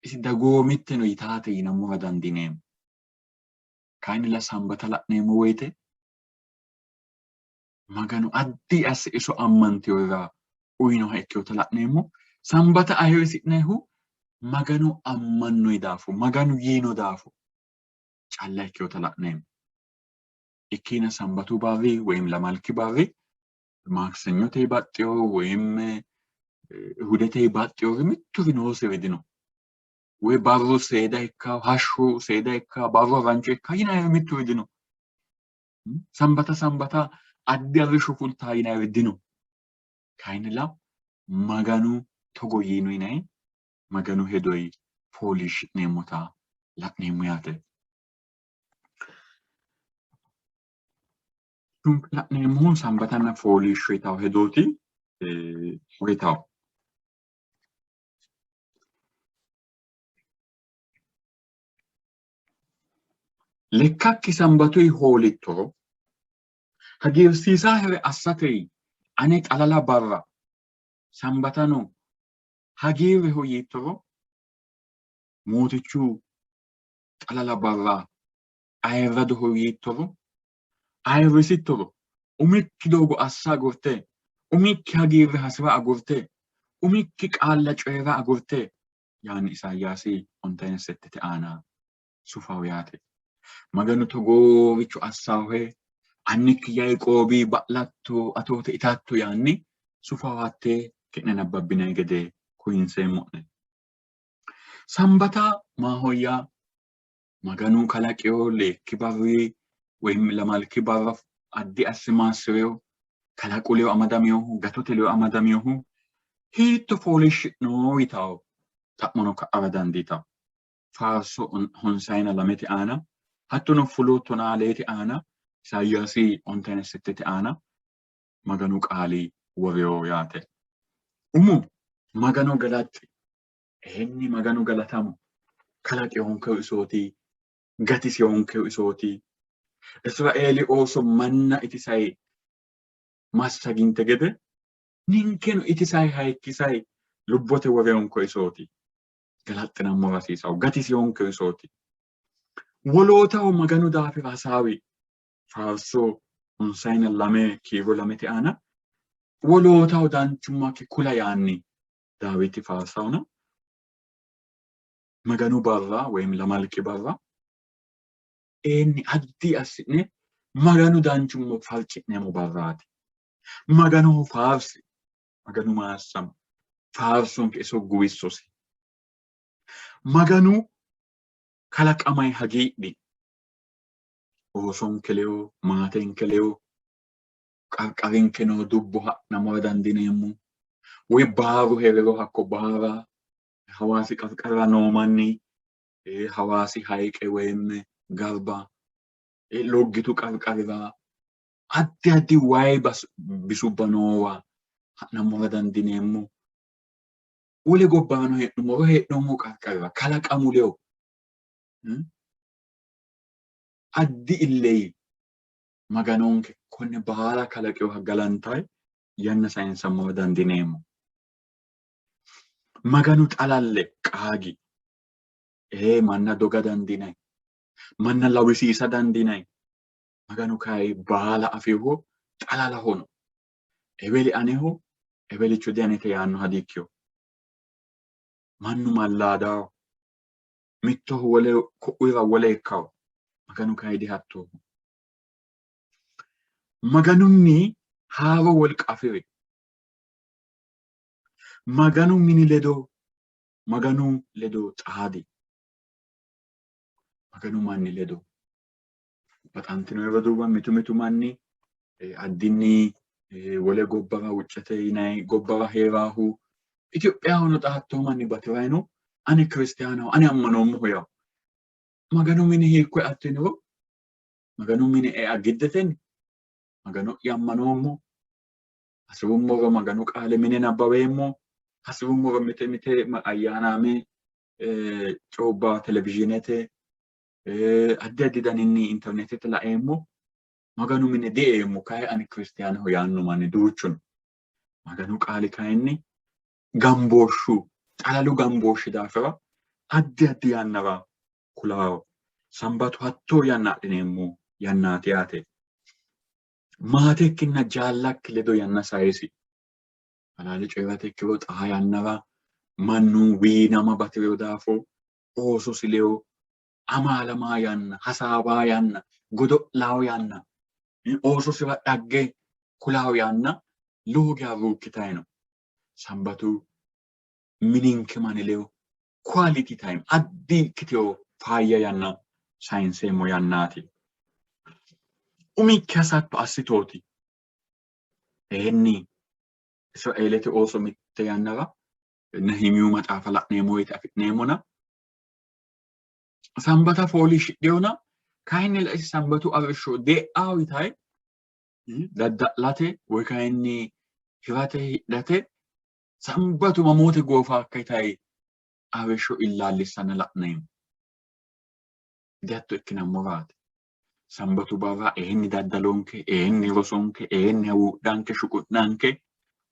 isi dagoomitteno yitaate yinammora dandineemmo. Kayinnilla Sanbata la'neemmo woyte Maganu addi asse iso ammanteyorira uyinoha ikkeyota la'neemmo. Sanbata ayirrisi'nayihu Maganu ammannoyi daafo Maganu yiino daafo calla ikkeyota la'neemmo. ikkina sambatu barri ወይም ለማልኪ barri ማክሰኞ ተይባጤው ወይም እሁደ ተይባጤው ምቱ ቢኖስ ወዲኖ ወይ ባሮ ሰይዳይካ ሃሹ ሰይዳይካ ባሮ ራንቼካ ይና ምቱ ወዲኖ ሰንበታ አዲያርሹ ፉልታ ይና ወዲኖ ካይንላ ማጋኑ ተጎይኑ ይናይ ማጋኑ ሄዶይ ፖሊሽ ነሞታ ላክኔሙያተ ላክኔሙን ሰንበታና ፖሊሽ ወይታው ሄዶቲ ወይታው lekakki sambatoy hoolittoro hagiirsiisaa here assatey ane xalala barra sambatano hagiirre hoyiittoro mootichu xalala barra ayirrado hoyiittoro ayirrisittoro umikki doogo assa agurte umikki hagiirre hasira agurte umikki qaalla coyra agurte yaani isaayyaasi ontayne settete aana sufaw yaate maganu togowichu assawe annikki yaiqoobi ba'latto atoote itatto yaanni sufawatte kenne nabbabinay gede kuyinseemmo'ne sambata maahoyya maganu kalaqiyo lekki barri ወይም ለማልኪ barra addi assimaasireyo kalaquleyo amadamiyohu gatoteleo amadamiyohu hiitto foolishshi'no yitaw xa'mono ka'ara dandiitaw faarso honsayna lamete aana hattono fuloottona leeti aana isaayyaasi ontayne settete aana maganu qaali woreyo yaate umu maganu galatti ehenni maganu galatamu kalaqeyonkeyo isooti gatiseyonkeyo isooti Israeli ooso manna itisay massaginte gede ninkeno itisay hayikkisay lubbote woreyonko isooti galaxxinammo rasiisaw gatiseyonkeyo isooti wolootaho maganu daafira hasaawi faarso honsayna lame kiiro lamete aana wolootaho danchummakki kula yaanni daawiti faarsawna maganu barra ወይም ለማልቂ barra enni addi assine maganu danchummo falci'nemo barraati maganu faarsi maganu maassam faarsonke iso guwissosi maganu kalaqamay hagiidhi oosonkeleyo maatenkeleyo qarqarinkeno dubbo ha'namo dandineemmo woy baaru herero hakko baara hawaasi qarqara noo manni hawaasi hayiqe woyim garba loggitu qarqarira addi addi wayi bisubba noowa ha'namo dandineemmo wole gobbaano heedhummo qarqarira kalaqamuleyo addi illey maganonke konne baala kalaqeyo galantay yanna sayinsammo dandineemmo maganu xalalle qaagi manna doga dandinay manna lawisiisa dandinay maganu kay baala afiho xalala hono eweli aneho ewelicho dianete yaanno hadikkiyo mannu mallaadawo mittoho wole ko'uira wole ikkaw maganu kaydi hatto maganunni haaro wolqa afiri maganu mini ledo xaadi maganu manni ledo baxantino yeroduwa mitu manni addinni wole gobbara wuccete yinay gobbara heeraahu Ethiopia hono xaatto manni batirayno ani kristiyaanaho ani ammanoommoho yaw maganu mini hiikkoe attiniro maganu mini agiddeten maganu yammanoommo hasirummoro maganu qaale mine nabbaweemmo hasirummoro mite ayyaanaame coobba televizhiinete addi addi daninni internetete laeemmo maganu mine de'eemmo kay ani kristiyaanaho yaanno manni duuchuno maganu qaali kayinni gambooshshu xalalu gambooshshi daafira addi addi yannara kulaawo sambatu hattoo yanna adhineemmo yannaati yaate maatekkinna jaallakki ledo yanna sayisi halaale coyrate ikkiro xaa yannara mannu wiinama batireyo daafo oososi leyo amaalamaa yanna hasaabaa yanna godo'laawo yanna Ooso siwa dhagge kulaaw yaanna loogaa ruukkitaayino. Sambatu mininke manilew quality time addi kiteo faayya yanna saayinseemmo yannaati. Umikki hasatto assitooti. Inni Israa'eelete ooso mitte yannara Nehemiyuu maxaafa la'neemmo woyte afi'neemmona sambata fooliishshidhewona kayinni laisi sambatu arrishsho dee'aawi tayi dadda'late woy kayinni hirate hidhate sambatu mamoote goofa akka tayi arrishsho illaallissanna la'neemmo. Dihatto ikkinammoraati. Sambatu barra daddalonke, rosonke, hawuudhanke, shuqu'nanke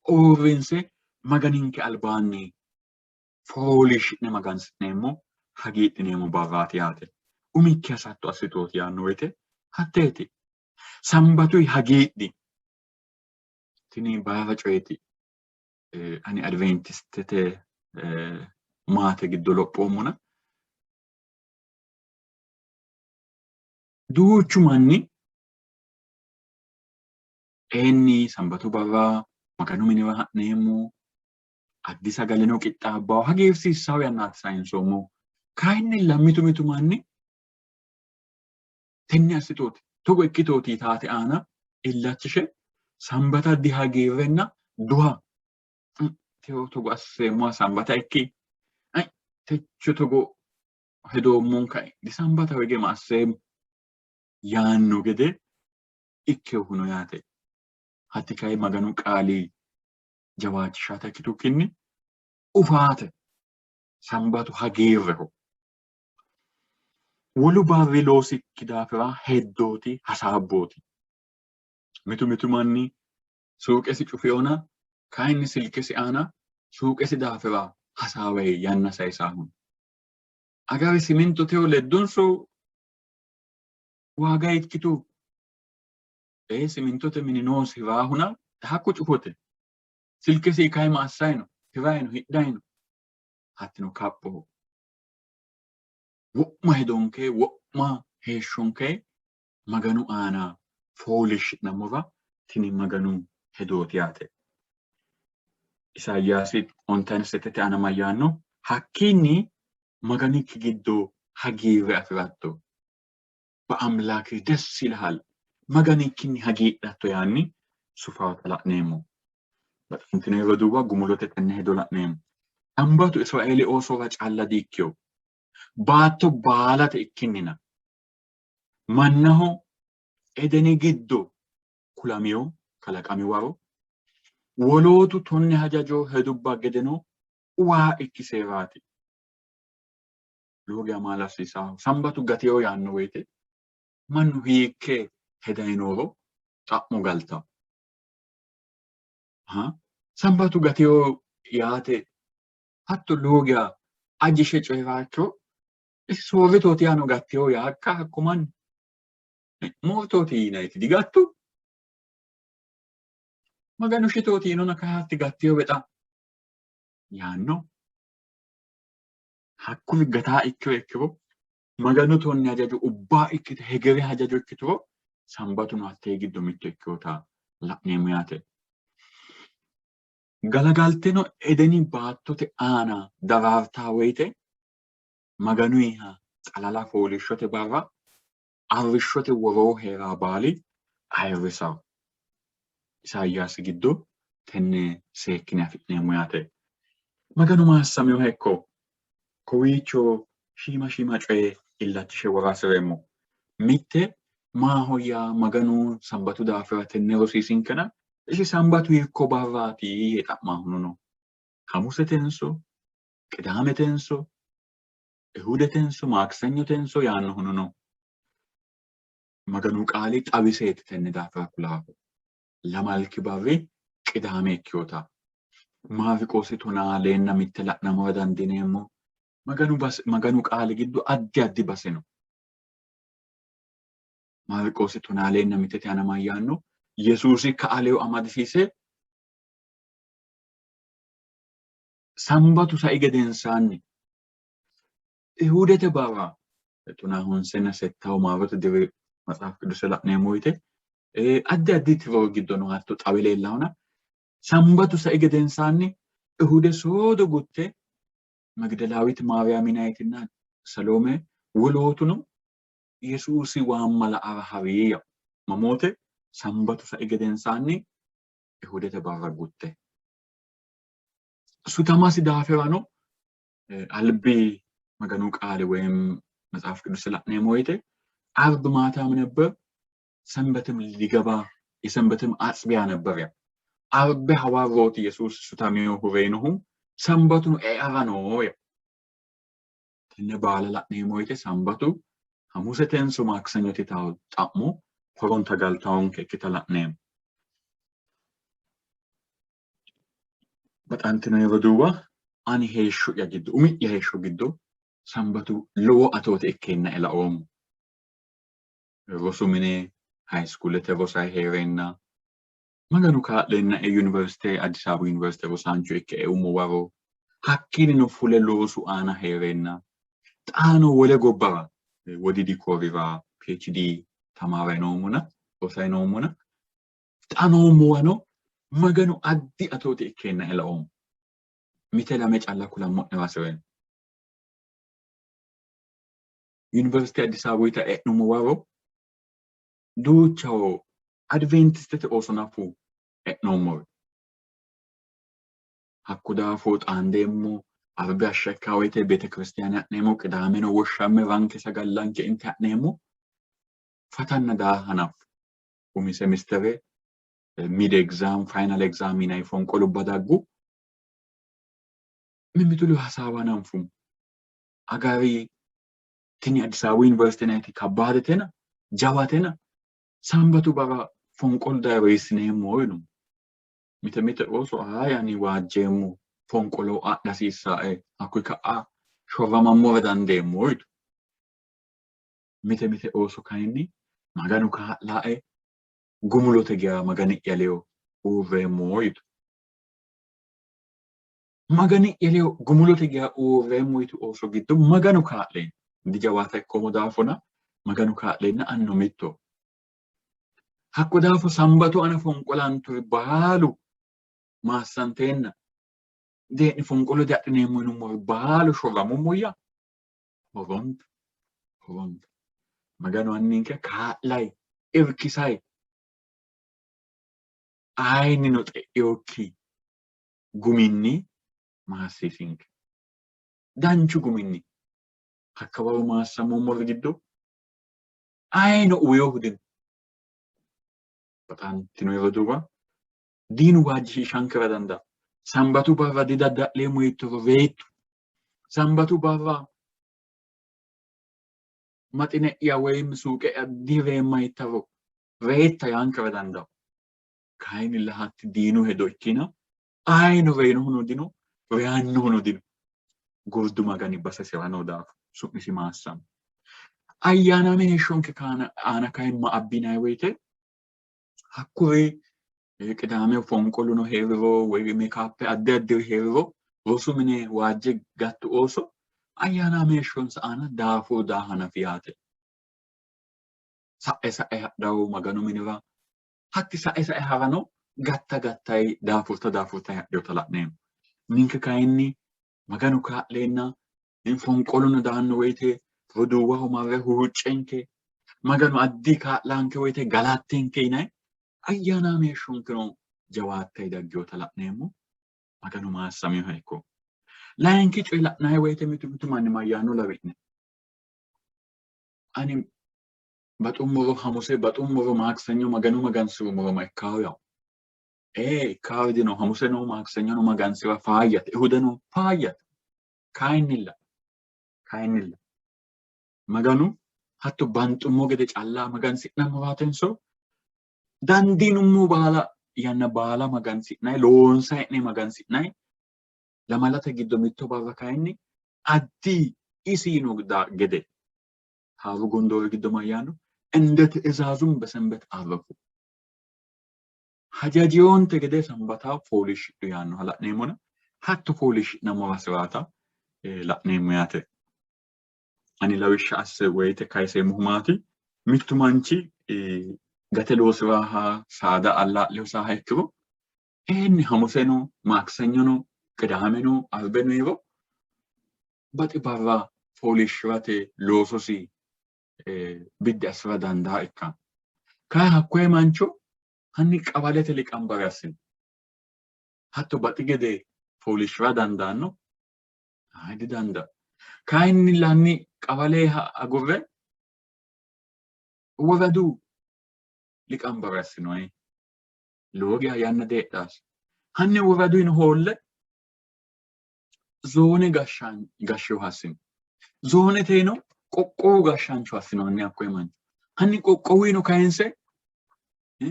uurrinse maganinke albaanni fooliishshi'ne magansi'neemmo hagiidhineemmo barraati yaate. Umikki hasatto assitooti yaanno woyte hatteeti. Sambatuyi hagiidhi. Tini baara coyeeti. Ani adventistete maate giddo lophoommona duuchu manni sambatu barra maganu minira ha'neemmo addi sagaleno qixxaabbawo hagiirsiissawo yannaati sayinsoommo. Kayinni mitu manni tenne assitooti togo ikkitooti taate aana illachishe sambata dihagiirrenna duha togo asseemmoha sambata ikki techo togo hedoommon kae disambata wege ma asseemmo yaanno gede ikkehuno yaate. Hatti kayi maganu qaali jawaachishata ikkitukkinni ufaate sambatu hagiirreho. Wolu barri loosikki daafira heddooti hasaabbooti. Mitu manni suuqesi cufeyoona kayinni silkesi aana suuqesi daafira hasaawayi yanna sayisaahun. Agari simintoteho leddonso waaga ikkitu simintote mini noosi raahuna hakku cufote. Silkesi kayima assayino, hirayino, hidhayino. Hattino kaphoho. Wo'ma hedonke, wo'ma heeshshonke maganu aana fooliishshi'nammora tini maganu hedooti yaate. Isaayyaasi ontan setete aana mayyaanno hakkiinni maganikki giddo hagiirre afiratto. Ba'amlaaki ደስ ይልሃል maganikkinni hagiidhatto yaanni sufaata la'neemmo. Baxantine yeroo duuba gumulote tenne hedo la'neemmo. Sambatu Israa'eeli oosora caalla diikkeyo. Baatto baalate ikkinnina. Mannaho edeni giddo kulamiyo kalaqami waro wolootu tonne hajajoo hedubba gedeno waa ikkiseeraati. Loogiya maal assiisaaho. Sambatu gateyo yaanno woyte mannu hiikkee hedayinooro xa'mo galta. Sambatu gateyo yaate hatto loogiya ajishe coyraakkeyo soorritooti yaano gatteyo yaakka hakku manni. Moortooti yinayti digattu. Maganu shitooti yinona kayaatti gatteyo bexa yaanno. Hakku gataa ikkeyo ikkiro maganu tonni hajaju ubbaa ikkite hegere hajaju ikkituro sambatuno hattee giddo mitto ikkeyota la'neemmo yaate. Galagalteno edeni baattote aana daraartaa woyte maganuyiha xalala fooliishshote barra arrishshote woroo heeraa baali ayirrisawo. Isaayyaasi giddo tenne seekkine afi'neemmo yaate. Maganu maassameyo hekko kowiicho shiima coye illachishe woraasireemmo. Mitte maahoyya maganu sambatu daafira tenne rosiisinkena ishi sambatu hiikko barraati yee xa'maahuno. Hamusetenso, qidaametenso, ehudetenso, maaksenyotenso yaannohuno no. Maganu qaali xawiseeti tenne daafira kulaahu. Lamalki barri qidaame ikkeyota. Maariqoosi tonaa leenna mitte la'namora dandineemmo. Maganu qaali giddo addi base no. Maariqoosi tonaa leenna mittete aana mayyaanno Yesuusi ka'aleyo amadisiise sambatu sai gedensaanni Ihudete barra tonaa honsenna settawu maarote diri matsaaf qiduse la'neemmo woyte addi addiitti yeroo giddoon hattu xawilee launa sambatu sa egedensaanni ehude soodo gutte Magdalaawit Maariyaaminaayitina Saloomee wolootuno Yesuusi waan mala hariya mamote sambatu sa egedensaanni ehudete barra gutte Sidama sidaafirano albi maganu qaali ወይም መጽሐፍ ቅዱስ ለአኔሞ ወይቴ አርብ ማታም ነበር ሰንበትም ሊገባ የሰንበትም አጽቢያ ነበር ያ አርብ ሐዋርያት ኢየሱስ ሱታሚው ሁሬነሁ ሰንበቱ ኤአራኖ ያ ተነባለ ለአኔሞ ወይቴ ሰንበቱ ሐሙሰተን ሱ ማክሰኞት ታው ጣሞ ሆሮን ተጋልታውን ከከተላኔም በጣንተነ ይወዱዋ አኒ ሄሹ ያግዱ ኡሚ የሄሹ ግዱ ሰንበቱ ሎ አቶት እከና ኢላኦም ሮሱሚኔ ሃይ ስኩል ተቦሳ ሄሬና maganu kaadlenna university Addis Ababa University rosaancho ikke umuwaro hakkini fule loosu aana heerenna xaano wole gobbara wodidi koriva PhD tamaaraynoomuna rosaynoomuna xaano muwano maganu addi atooti ikkenna elaom mitela me calla kulammo'ne waseren University Addis Ababa ita etnumuwaro duuchawo Adventistete osonafu etnomor hakkuda fot andemmo arbi ashakawete bete kristiyana nemo qidameno woshame ranke sagallanke inte nemo fatanna da hanaf umi semester mid exam final exam ina ifon qolu badaggu mimitulu hasawa nanfum agari tini Addis Ababa University nati kabadetena jawatena sambatu bara fonqol daayisneemo wenu mite oso yani waajjeemo fonqolo adasiisae akuika shorramammo dandeemo mite oso kayni maganu ka'lae gumulote gira magani yaleo uveemo magani yaleo gumulote gira uveemo oso giddo maganu ka'le dijawata komodafona maganu ka'lenna anno mitto hakkudafu sambatu ana fonqolantu baalu maasantenna deeni fonqolo dadhineemmo inummo baalu shorramummoyya horont maganu anninke ka'lay irkisay ayni no xe'yokki guminni maassiisinke danchu guminni hakkawaru maassamummor giddo ayno uyohudin Batan tino yoduwa din waji shankara danda sambatu barra didadda lemu yitro vetu sambatu barra matine ya wayim suke adire maytaro veta yankara danda kaini lahat dinu hedoikina ayno veno hono dino reanno hono dino gordu magani basa sevano da sumisi massam ayyana me shonke kana ana kain ma abbinay wayte Hakkuri qidame fonqoluno heeriro way makeup adde adde heeriro rosumine waajje gattu oso ayyana meeshonsa ana daafo daahana fiyate sa'e dawo maganu minira hatti sa'e harano gattay daafurta haddo tala'neem ninka kayinni maganu ka'lenna in fonqoluno daanno wayte roduwaho marre huuccenke maganu addi ka'lanke wayte galattenke inay ayyana meeshonkeno jawaattay daggyo tala'neemmo maganu maassamiho ekko laanki coy la'nay wayte mitu manni mayyano lawine ani baxummoro hamuse baxummoro maaksenyo maganu magansirummoro maikkawo yaw ikkawdino hamuse no maaksenyo no magansira faayat ehudano faayat kaynilla maganu hatto banxummo gede calla magansi'nammo waatenso dandinummo baala yanna baala magansi'nay loonsayne magansi'nay lamalata giddo mitto barra kayinni addi isino da gede haru gondor giddo mayano endete ezazum besenbet arrafu hajajionte gede sambata foolish yaano hala'neemona hatto foolish namo wasirata la'neemmo yaate ani lawishsha asse woyte kayse muhumati mittu manchi gateloo siraha saada Allah leo saha ekiru enni hamusenu maaksanyonu ቅዳሜኑ አልበኔሮ በጥባራ ፎሊሽራቴ ሎሶሲ ቢዳስራ ዳንዳ እካ ካይ ሀኮይ ማንቾ ሀኒ ቀባሌተ ሊቀንበራስን ሀቶ በጥገዴ ፎሊሽራ ዳንዳን ነው አይዲ ዳንዳ ካይኒ ላኒ ቀባሌ አጎረ ወረዱ ሊቀንበራስን ወይ ሎጊያ ያነደዳስ ሀኒ ወረዱ ይንሆለ ዞኔ ጋሻን ጋሽው ሀስን ዞኔ ተይኖ ቆቆው ጋሻንቹ ሀስን ነው ያቆይ ማን ሀኒ ቆቆው ነው ካይንሰ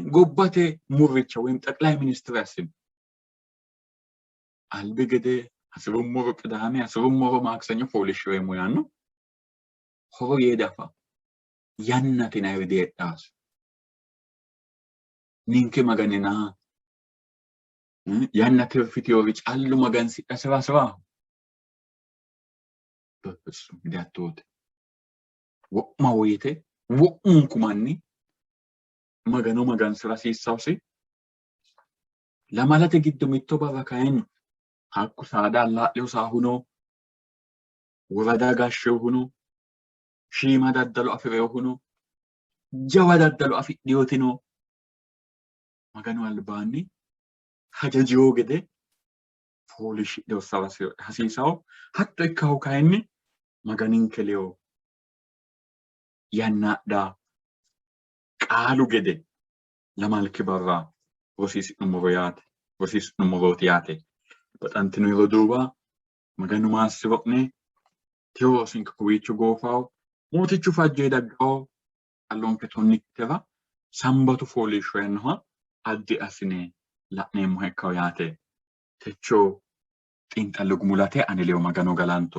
ጎባቴ ሙርቻ ወይም ጠቅላይ ሚኒስትር ሀስን አልበገደ አስሩም ሞሮ ቅዳሜ አስሩም ሞሮ ማክሰኞ ፖሊሽ ወይ ሙያን ነው ሆሮ የዳፋ ያናቴና ይወደዳስ ኒንከ ማገነና ያናቴ ፊቲዮቪች አሉ ማገን ሲአሰባሰባ በፍጹም ዳቶት ወማወይቴ ወሙንኩማኒ ማገኖ ማጋን ስራ ሲሳውሲ ለማለተ ግድ ምትባባ ካይን ሀኩ ሳዳ አላለው ሳሁኖ ወረዳ ጋሽው ሁኖ ሺማ ዳደሉ አፍሬው ሁኖ ጀዋ ዳደሉ አፍዲዮቲኖ ማገኖ አልባኒ ሀጀጂዮ ገደ ፖሊሽ ደውሳው ሀሲሳው ሀቶ ይካው ካይኒ ማጋኒን ከሌው ያናዳ ቃሉ ገደ ለማልክ በራ ወሲስ ኑሞሪያት ወሲስ ኑሞሮቲያቴ በጣንትኑ ይወዱባ ማጋኑ ማስበቅኔ ቴዎሲንክ ኩዊቹ ጎፋው ሞቲቹ ፋጀ ደጋው አሎን ከቶኒክተባ ሳምባቱ ፖሊሽ ወንሆ አዲ አስኔ ላኔ ሙሄካው ያቴ ተቾ ጢንጠልጉ ሙላቴ አንሌው ማጋኖ ገላንቶ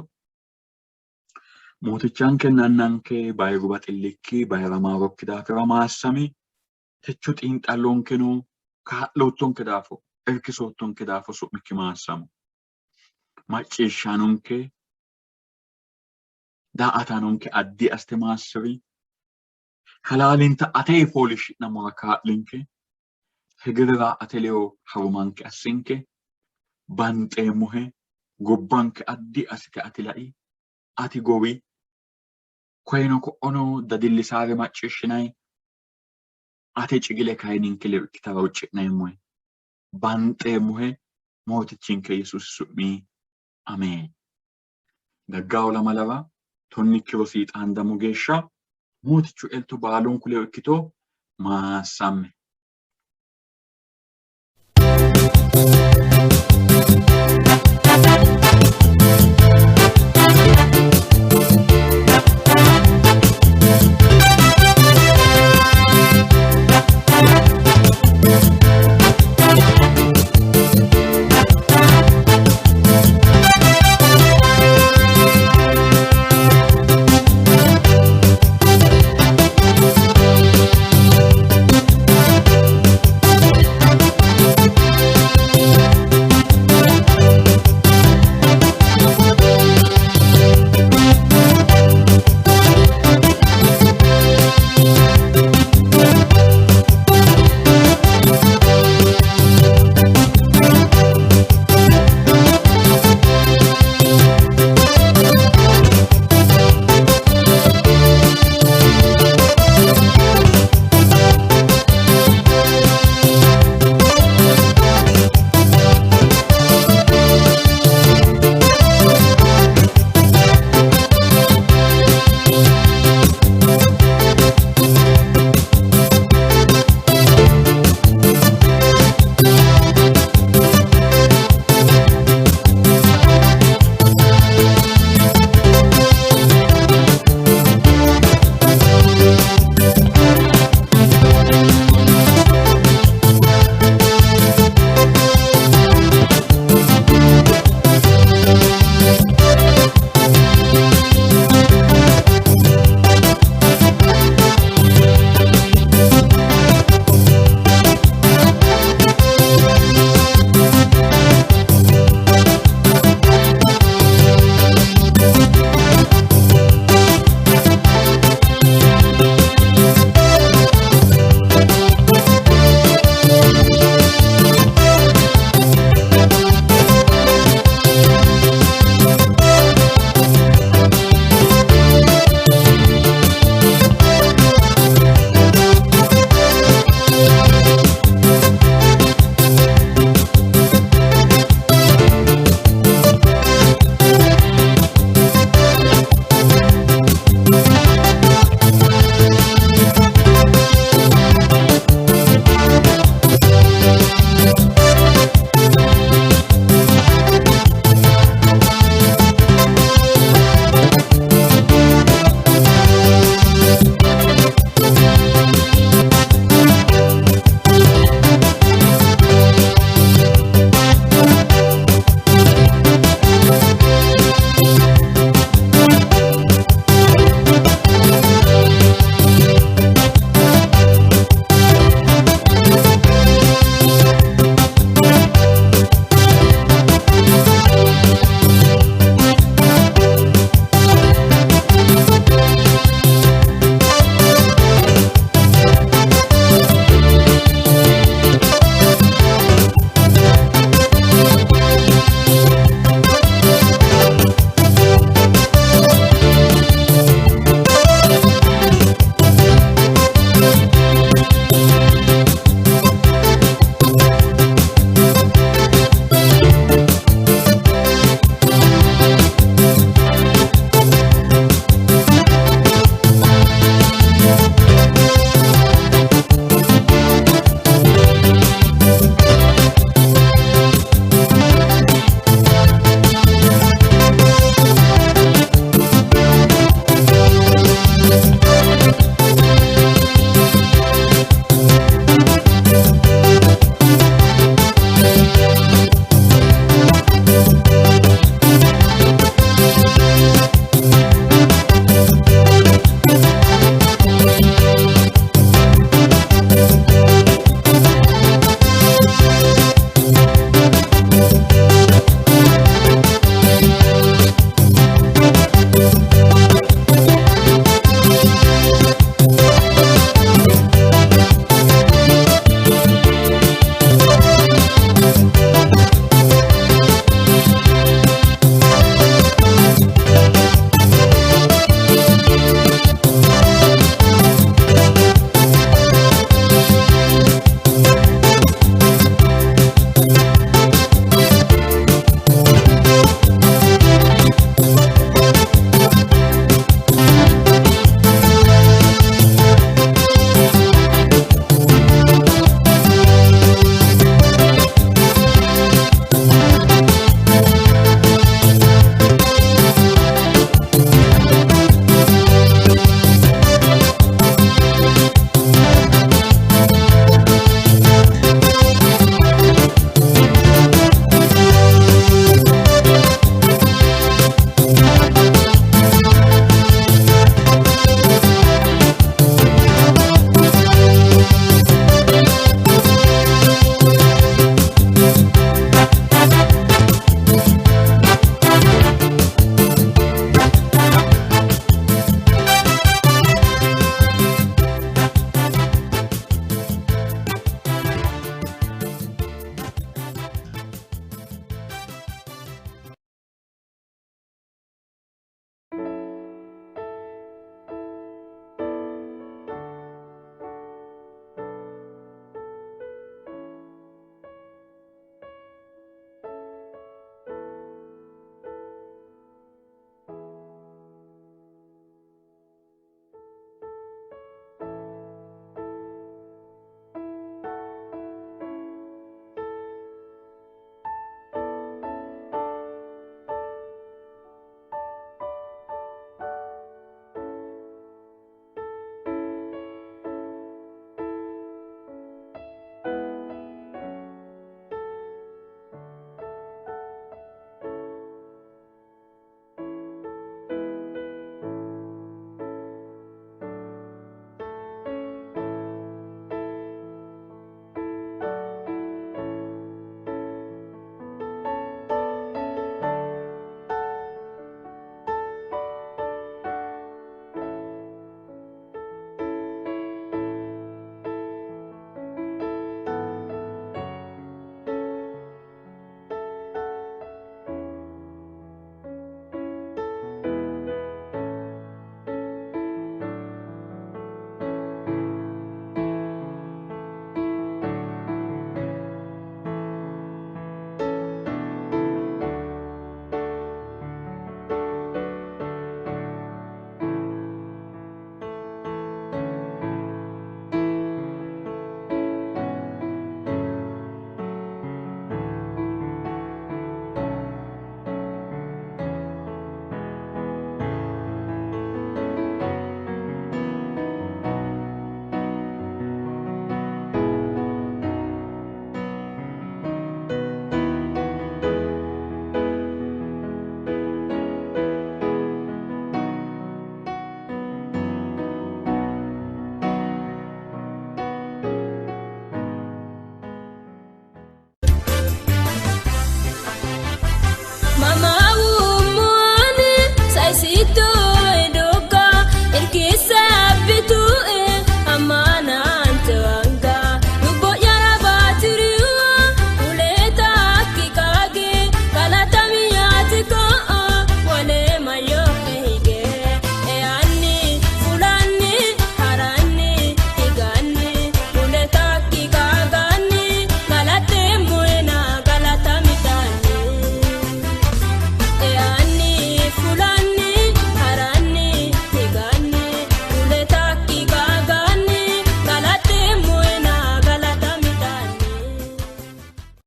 ሞትቻን ከናናንከ ባይሩ ባጥልኪ ባይራማ ወክዳ ከራማሰሚ ተቾ ጢንጠሎን ከኖ ካሎቶን ከዳፎ እርክሶቶን ከዳፎ ሱምኪ ማሰሙ ማጭሻኑንከ ዳአታኑንከ አዲ አስተማስሪ ሐላሊንታ አቴ ፖሊሽ ነማካ ሊንከ ህግራ አቴሌው ሐሩማንከ አስንከ ባንጤ ሙሄ ጎባንከ አዲ አስከ አትላይ አቲ ጎቢ ኮይኑ ኮኖ ደድልሳረ ማጭሽናይ አቴ ጭግለ ካይኒን ክለ ክታውጭ ናይ ሙሄ ባንጤ ሙሄ ሞትቺንከ ኢየሱስ ሱሚ አሜን ደጋው ለማለባ ቶኒክሮ ሲጣን ደሙ ጌሻ ሞትቹ ኤልቱ ባሉን ኩለ እክቶ ማሳም